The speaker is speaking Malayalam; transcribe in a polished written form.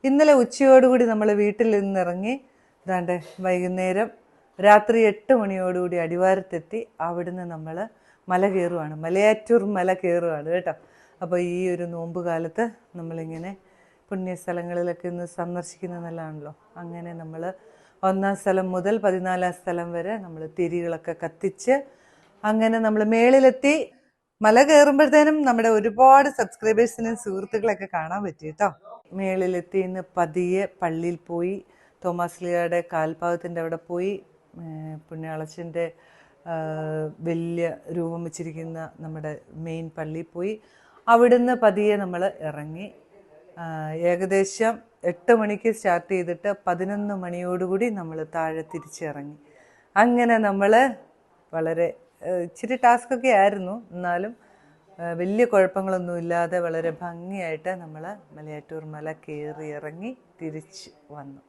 ഇന്നലെ ഉച്ചയോടുകൂടി നമ്മൾ വീട്ടിൽ നിന്നിറങ്ങി ഇതാണ്ട് വൈകുന്നേരം രാത്രി 8 മണിയോടുകൂടി അടിവാരത്തെത്തി. അവിടുന്ന് നമ്മൾ മല കയറുവാണ്, മലയാറ്റൂർ മല കയറുവാണ് കേട്ടോ. അപ്പോൾ ഈ ഒരു നോമ്പ് കാലത്ത് നമ്മളിങ്ങനെ പുണ്യസ്ഥലങ്ങളിലൊക്കെ ഒന്ന് സന്ദർശിക്കുന്നത് നല്ലതാണല്ലോ. അങ്ങനെ നമ്മൾ 1-ാം സ്ഥലം മുതൽ 14-ാം സ്ഥലം വരെ നമ്മൾ തിരികളൊക്കെ കത്തിച്ച് അങ്ങനെ നമ്മൾ മേളിലെത്തി. മല കയറുമ്പോഴത്തേനും നമ്മുടെ ഒരുപാട് സബ്സ്ക്രൈബേഴ്സിനും സുഹൃത്തുക്കളൊക്കെ കാണാൻ പറ്റി കേട്ടോ. മേളിലെത്തി ഇന്ന് പതിയെ പള്ളിയിൽ പോയി, തോമാസ് ലീഗയുടെ കാൽപാദത്തിൻ്റെ അവിടെ പോയി, പുണ്യാളച്ചൻ്റെ വലിയ രൂപം വെച്ചിരിക്കുന്ന നമ്മുടെ മെയിൻ പള്ളിയിൽ പോയി. അവിടുന്ന് പതിയെ നമ്മൾ ഇറങ്ങി. ഏകദേശം 8 മണിക്ക് സ്റ്റാർട്ട് ചെയ്തിട്ട് 11 മണിയോടുകൂടി നമ്മൾ താഴെ തിരിച്ചിറങ്ങി. അങ്ങനെ നമ്മൾ വളരെ ഇച്ചിരി ടാസ്കൊക്കെ ആയിരുന്നു, എന്നാലും വലിയ കുഴപ്പങ്ങളൊന്നുമില്ലാതെ വളരെ ഭംഗിയായിട്ട് നമ്മൾ മലയാറ്റൂർ മല കയറി ഇറങ്ങി തിരിച്ച് വന്നു.